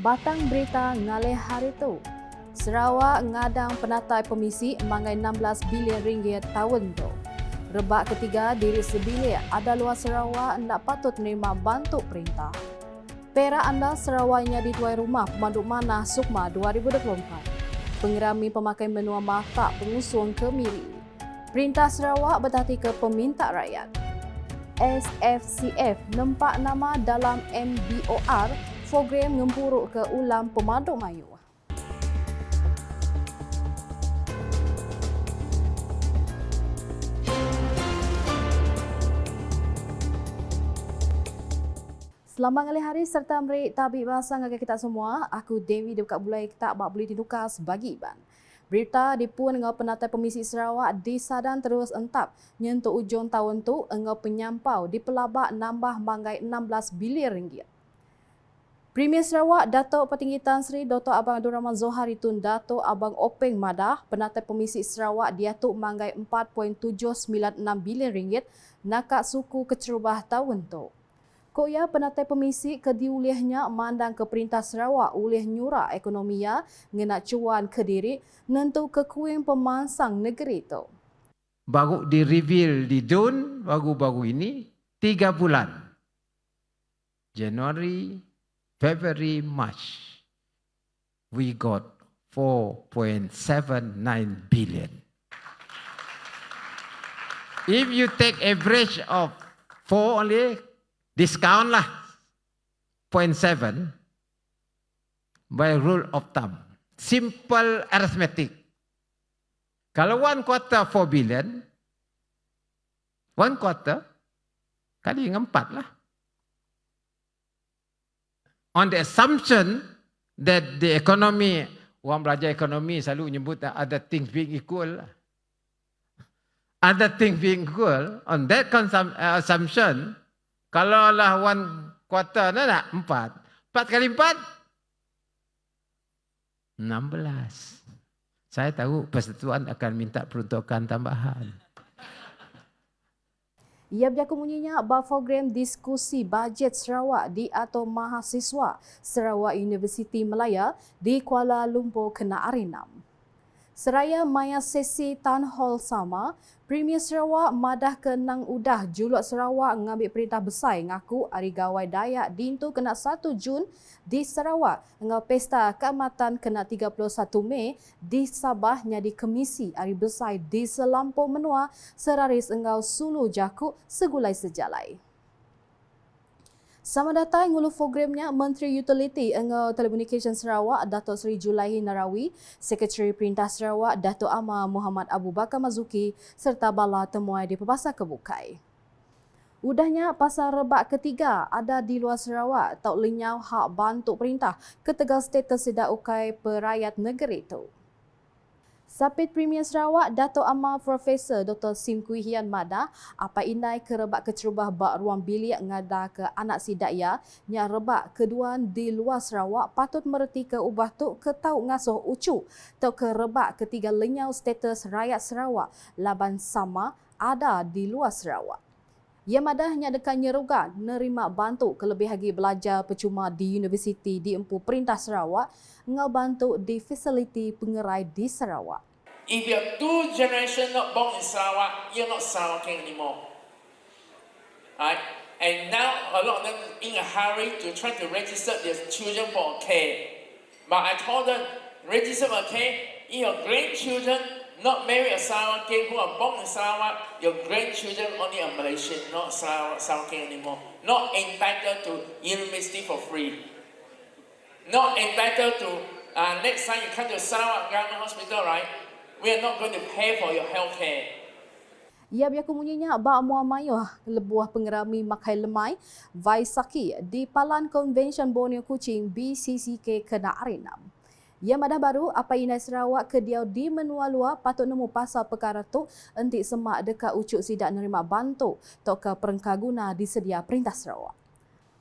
Batang berita ngalih hari tu. Sarawak ngadang penatai pemisi mangai 16 bilion ringgit tahun tu. Rebak ketiga diri sebilik ada luar Sarawak hendak patut menerima bantu perintah. Perak anda Sarawaknya di tuai rumah pemandu manah Sukma 2024. Pengerami pemakai menua mafak pengusung ke Miri. Perintah Sarawak berhati ke peminta rakyat. SFCF nampak nama dalam MBOR program ngempuruk ke ulam pemaduk mayu. Selamat ngalih hari serta merik tabik bahasa ngagai kita semua. Aku Dewi dekat bulai kita bak boleh dinukas bagi Iban. Berita dipun dengan penatai pemisi Sarawak di Sadan terus entap nyentuh ujung tahun tu engau penyampau di pelabak nambah manggai 16 bilion ringgit. Premier Sarawak Datuk Petinggi Tan Sri Dr. Abang Abdul Rahman Zohari Tun Datuk Abang Openg Madah penatai pemisi Sarawak diatuk manggai 4.796 bilion ringgit nakak suku kecerubah tahun tu. Koya penatai pemisi kediulihnya mandang ke Perintah Sarawak ulih nyura ekonominya ngena cuan kediri nentu kekuing pemansang negeri tu. Baru di-reveal di Jun baru-baru ini 3 bulan. Januari, February, March. We got 4.79 billion. If you take average of 4 only, discount lah 0.7 by rule of thumb. Simple arithmetic. Kalau 1 quarter 4 billion, 1 quarter kali dengan 4 lah. On the assumption that the economy, orang belajar ekonomi selalu menyebut other things being equal. Other things being equal, on that assumption, kalau lah 1 quarter, nak 4. 4 kali 4? 16. Saya tahu Persatuan akan minta peruntukan tambahan. Ia berjaku bunyinya bab program diskusi bajet Sarawak di atau mahasiswa Sarawak University Melaya di Kuala Lumpur kena arinam. Seraya maya sesi Town Hall sama, Premier Sarawak madah ke nang udah juluk Sarawak ngambil perintah besar ngaku hari gawai Dayak dintu kena 1 Jun di Sarawak ngau pesta keamatan kena 31 Mei di Sabah nyadi kemisi hari besar di selampau menua seraris engau sulu jakuk segulai sejalai. Sama datang ngulu programnya Menteri Utility engau Telekomunikasi Sarawak Datuk Seri Julaihi Narawi, Sekretari Perintah Sarawak Datuk Amar Muhammad Abu Bakar Mazuki serta bala temuai di Pembasar Kebukai. Udahnya pasal rebak ketiga ada di luar Sarawak tak lenyau hak bantu perintah ketegal status sedak ukai perayat negeri itu. Sapit Premier Sarawak Datuk Amar Profesor Dr. Sim Kui Hian Madah apa indai ke rebak kecerubah bak ruang bilik ngada ke anak sidaya nya rebak keduan di luar Sarawak patut mereti ke ubah tu ke tau ngasuh ucu atau ke rebak ketiga lenyau status rakyat Sarawak laban sama ada di luar Sarawak. Ia madahnya dekat nyeruga nerima bantu kelebih lagi belajar percuma di universiti di empu Perintah Sarawak ngau bantu di fasiliti pengerai di Sarawak. If you're 2 generations not born in Sarawak, you're not Sarawakian anymore. Right? And now a lot of them in a hurry to try to register their children for care. But I told them, register for care, your grandchildren not marry a Sarawakian who are born in Sarawak, your grandchildren only are Malaysian, not Sarawakian anymore. Not entitled to university for free. Not entitled to, next time you come to Sarawak Government Hospital, right? We are not going to pay for your health care. Ia biar kemunyinya bak muam mayuh lebuah pengerami makai lemai Vaisaki di Palan Convention Borneo Kuching BCCK kena arinam. Ia madah baru apa inai Sarawak ke diau di menua luar patut nemu pasal perkara tu entik semak dekat ucuk sidak nerima bantu tok ke perengkaguna disedia Perintah Sarawak.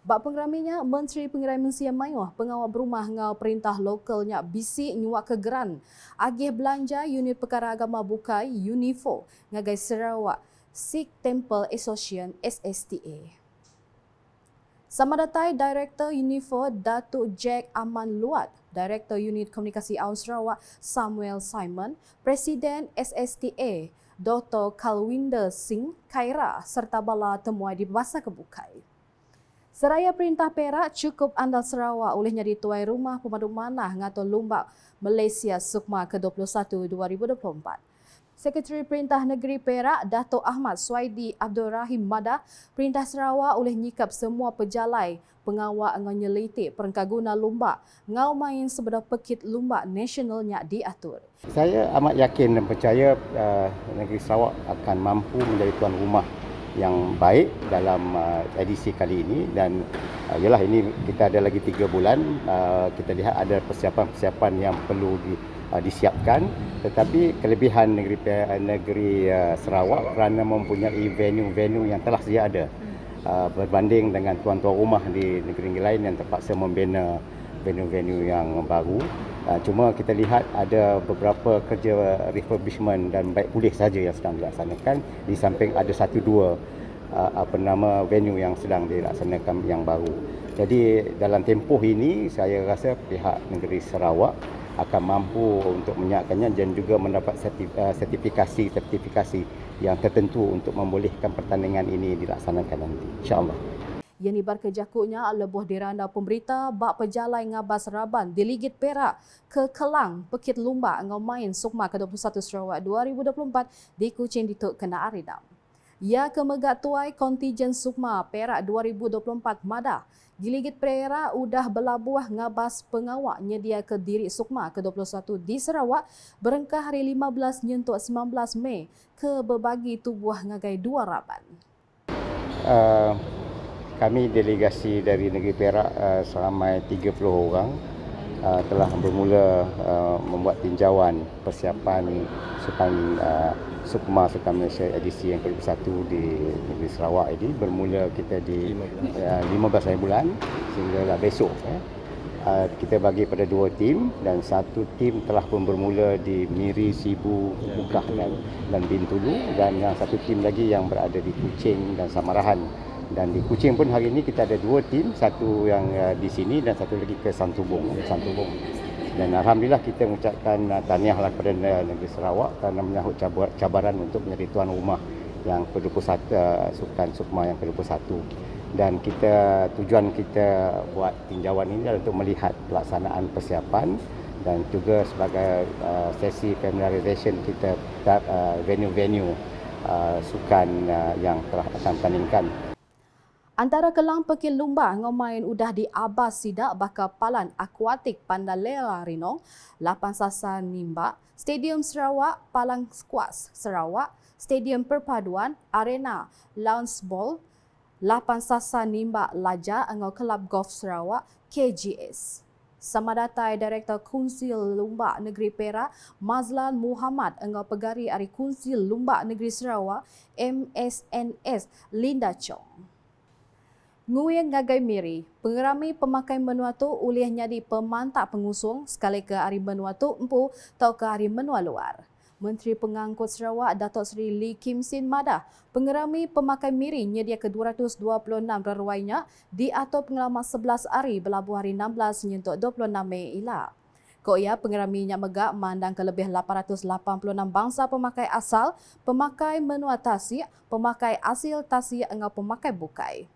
Bak pengeraminya, Menteri Pengerai Mensia Mayuh, pengawal berumah ngau perintah lokalnya bisik nyuak kegeran. Agih belanja Unit Perkara Agama Bukai, UNIFO, ngagai Sarawak, Sikh Temple Association, SSTA. Sama datai Director Unifor Datuk Jack Aman Luat, Director Unit Komunikasi AUN Sarawak Samuel Simon, Presiden SSTA Dr. Kalwinder Singh Khaira serta bala temuai di Bahasa Kebukai. Seraya Perintah Perak cukup andal Sarawak olehnya dituai Rumah Pemadu Manah ngatur Lumbak Malaysia Sukma ke-21 2024. Sekretari Perintah Negeri Perak, Dato' Ahmad Swaidi Abdul Rahim Madah, Perintah Sarawak oleh nyikap semua pejalai pengawal ngau nyelitik perengkaguna lumbak ngau main sebenar pekit lumbak nasionalnya diatur. Saya amat yakin dan percaya negeri Sarawak akan mampu menjadi tuan rumah yang baik dalam edisi kali ini dan yalah ini kita ada lagi 3 bulan, kita lihat ada persiapan-persiapan yang perlu disiapkan, tetapi kelebihan negeri Sarawak kerana mempunyai venue-venue yang telah sedia ada berbanding dengan tuan-tuan rumah di negeri lain yang terpaksa membina venue-venue yang baru. Cuma kita lihat ada beberapa kerja refurbishment dan baik pulih saja yang sedang dilaksanakan, di samping ada 1-2 venue yang sedang dilaksanakan yang baru. Jadi dalam tempoh ini saya rasa pihak negeri Sarawak akan mampu untuk menyiapkannya dan juga mendapat sertifikasi yang tertentu untuk membolehkan pertandingan ini dilaksanakan nanti, insya-Allah. Yang nibar kejakutnya lebuh diranda pemberita bak pejalai ngabas Raban di Ligit Perak ke Kelang Pekit Lumbak ngau main Sukma ke-21 Sarawak 2024 di Kuching dituk kena aridam. Ia kemegat tuai kontijen Sukma Perak 2024 Madah di Ligit Perak udah belabuh ngabas pengawak nyedia ke diri Sukma ke-21 di Sarawak berengkah hari 15 nyentuk 19 Mei ke berbagi tubuh ngagai 2 Raban. Kami delegasi dari negeri Perak seramai 30 orang telah bermula membuat tinjauan persiapan Sukan Sukma Sukan Malaysia edisi yang ke-21 di negeri Sarawak ini. Bermula kita di 15 hari bulan sehinggalah besok. Kita bagi pada 2 tim dan 1 tim telah pun bermula di Miri, Sibu, Bukah dan Bintulu, dan yang 1 tim lagi yang berada di Kuching dan Samarahan. Dan di Kuching pun hari ini kita ada 2 tim, 1 yang di sini dan 1 lagi ke Santubong. Dan alhamdulillah kita mengucapkan tahniahlah kepada negeri Sarawak kerana menyahut cabaran untuk menjadi tuan rumah yang ke-21 Sukan Sukma yang ke-21. Dan tujuan kita buat tinjauan ini adalah untuk melihat pelaksanaan persiapan dan juga sebagai sesi familiarization kita venue-venue sukan yang telah akan tandingkan. Antara Kelang Pekit Lumbak ngau main udah di Abas Sidak bakal Palan Akuatik Pandalela Rinong, Lapan Sasa Nimbak, Stadium Sarawak, Palang Squash Sarawak, Stadium Perpaduan, Arena Lounge Ball, Lapan Sasa Nimbak Laja ngau Kelab Golf Sarawak, KGS. Sama datai Direktur Kunsil Lumbak Negeri Perak, Mazlan Muhammad ngau pegari Ari Kunsil Lumbak Negeri Sarawak, MSNS Linda Chong. Nguyang ngagai miri, pengerami pemakai menua tu ulih nyadi pemantak pengusung sekali ke hari menua tu empu atau ke hari menua luar. Menteri Pengangkut Sarawak Datuk Seri Lee Kim Sin Madah, pengerami pemakai miri nyedia ke 226 reruainya diatur pengalaman 11 hari berlabuh hari 16 nyentuk 26 Mei ila. Koya pengeraminya megak mandang ke lebih 886 bangsa pemakai asal, pemakai menua tasik, pemakai asil tasik ngau pemakai bukai.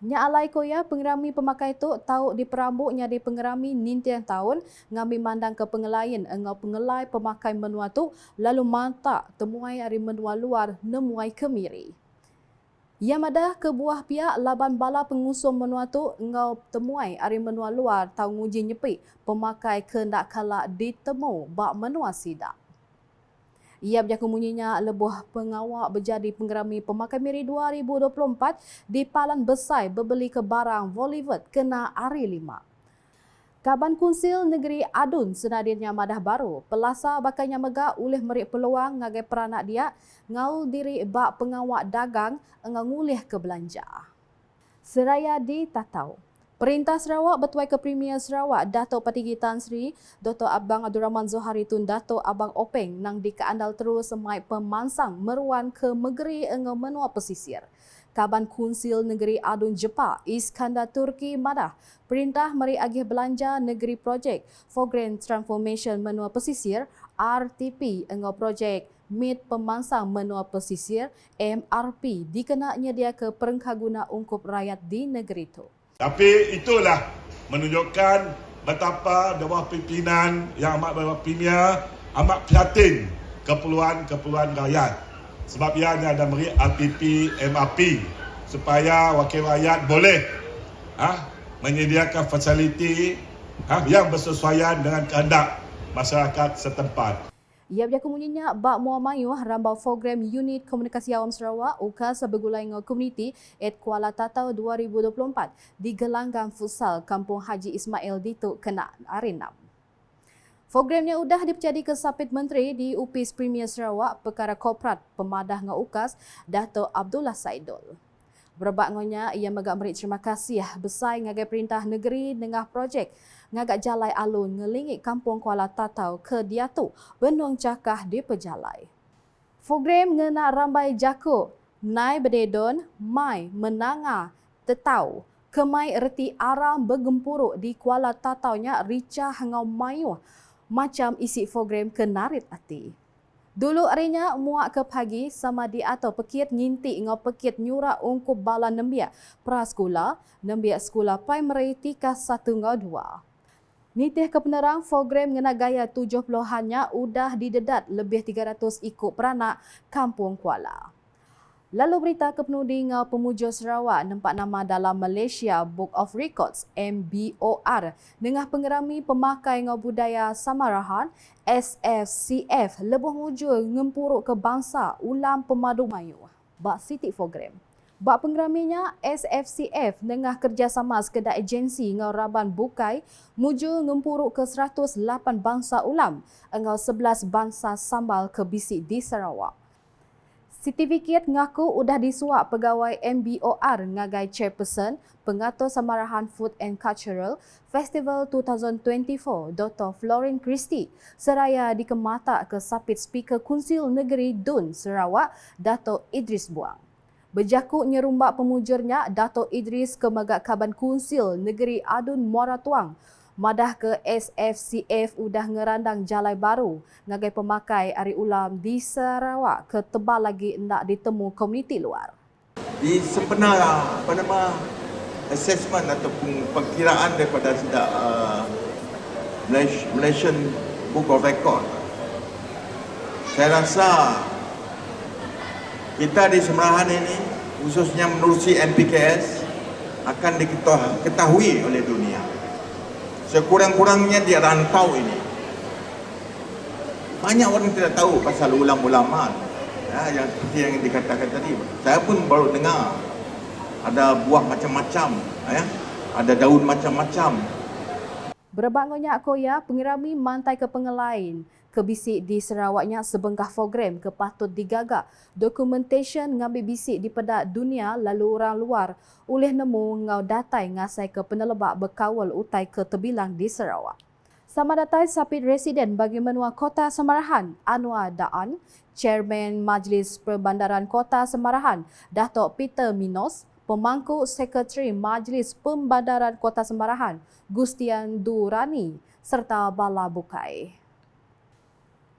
Nya alai koya pengerami pemakai tu tahu di perambuknya di pengerami nintian tahun ngambil mandang ke pengelayan engau pengelai pemakai menua tu lalu mantak temuai hari menua luar nemuai kemiri. Ia madah ke buah pihak laban bala pengusung menua tu engau temuai hari menua luar tahu nguji nyepik pemakai kendak kala ditemu bak menua sidak. Ia berjaku munyinya lebuh pengawak berjadi pengerami pemakai miri 2024 di Palan Besai berbeli ke barang Bollywood kena hari 5. Kaban Kunsil Negeri Adun senadirnya madah baru, pelasa bakanya megak ulih merik peluang ngagai peranak dia ngau diri bak pengawak dagang ngau ngulih ke belanja. Seraya di Tatau. Perintah Sarawak bertuai ke Premier Sarawak Datuk Patigi Tan Sri Dr. Abang Abdul Rahman Zohari Tun Datuk Abang Openg nang dikeandal terus semai pemansang meruan ke Megeri engau menua pesisir. Kaban Kunsil Negeri Adun Jepa Iskandar Turki Madah perintah meri agih belanja negeri projek Foreign Transformation Menua Pesisir RTP engau projek Mid Pemansang Menua Pesisir MRP dikena nyedia ke perengkaguna ungkup rakyat di negeri itu. Tapi itulah menunjukkan betapa Dewan Pimpinan yang amat berpimia amat prihatin keperluan rakyat. Sebab ianya ada meri RTP MRP supaya wakil rakyat boleh menyediakan fasiliti yang bersesuaian dengan kehendak masyarakat setempat. Ia berjaka munyinya Bak Muamayu rambau program Unit Komunikasi Awam Sarawak UKAS bergulai dengan komuniti at Kuala Tatau 2024 di Gelanggang Futsal Kampung Haji Ismail Dituk Kenak Arinam. Programnya sudah dipercayai ke Sapit Menteri di UPIS Premier Sarawak Perkara Korporat Pemadah dengan UKAS Dato' Abdullah Saidul. Berbaknya ia megak merit terima kasih besar ngagai perintah negeri dengan projek ngagak jalai alun ngelingit kampung Kuala Tatau ke Diatu Benung Cakah di pejalai. Program ngena rambai jako nai bededon mai menanga tetau kemai erti aram bergempuruk di Kuala Tatau nya rica hangau mayuh macam isi program kenarit ati. Dulu harinya muak ke pagi sama di atau pekit nginti ngau pekit nyura ungkup bala nembia prasekolah nembia sekolah primary tika 1 ngau 2. Nitih kepenerang program ngena gaya 70-annya udah didedat lebih 300 ikut peranak Kampung Kuala. Lalu berita kepenudi ngau Pemuja Sarawak nampak nama dalam Malaysia Book of Records MBOR dengan pengerami pemakai ngau budaya Samarahan SFCF lebuh mujur ngempuruk ke bangsa ulam pemadu mayu. Bak sitik program. Bak pengeraminya SFCF dengan kerjasama sekedar agensi ngau Raban Bukai mujur ngempuruk ke 108 bangsa ulam engau 11 bangsa sambal ke bisik di Sarawak. Sertifikat ngaku udah disuap pegawai MBOR ngagai chairperson pengatur Samarahan Food and Cultural Festival 2024 Dr. Florin Christie seraya dikemata ke Sapit Speaker Kunsil Negeri Dun Sarawak Dato' Idris Buang. Berjakuk nyerumbak pemujurnya Dato' Idris ke Megak Kaban Kunsil Negeri Adun Muara Tuang madah ke SFCF udah ngerandang jalai baru ngagai pemakai ari ulam di Sarawak ke tebal lagi nak ditemu komuniti luar. Di sebenar assessment ataupun perkiraan daripada Malaysian Book of Record, saya rasa kita di Semerahan ini khususnya menerusi NPKS akan diketahui oleh dunia. Sekurang-kurangnya di rantau ini banyak orang tidak tahu pasal ulam-ulaman yang seperti yang dikatakan tadi. Saya pun baru dengar ada buah macam-macam, ada daun macam-macam. Berbangunnya koya pengirami mantai ke pengelain ke bisik di Sarawaknya sebengkah program ke patut digagak documentation ngambil bisik di pedak dunia lalu orang luar oleh nemu ngau datai ngasai ke penelebak berkawal utai ke terbilang di Sarawak. Sama datai Sapit Residen bagi menua Kota Samarahan Anwar Daan, Chairman Majlis Perbandaran Kota Samarahan Dato' Peter Minos, Pemangku Sekretari Majlis Pembandaran Kota Samarahan Gustian Durani serta Bala Bukai.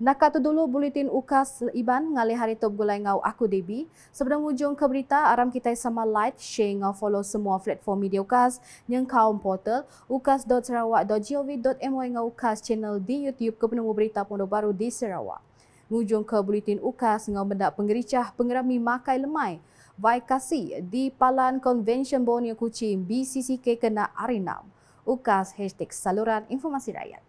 Nak tu dulu buletin UKAS Iban ngalih hari tu gulai ngau aku Debbie. Sebelum hujung ke berita, aram kita sama like, share ngau follow semua platform media UKAS yang kaum portal ukas.sarawak.gov.my ngau UKAS channel di YouTube ke penemu berita pondok baru di Sarawak. Hujung ke buletin UKAS ngau mendak pengericah pengerami makai lemai Vaikasi di Palan Convention Borneo Kuching BCCK Kenak Arinam. UKAS #saluran informasi rakyat.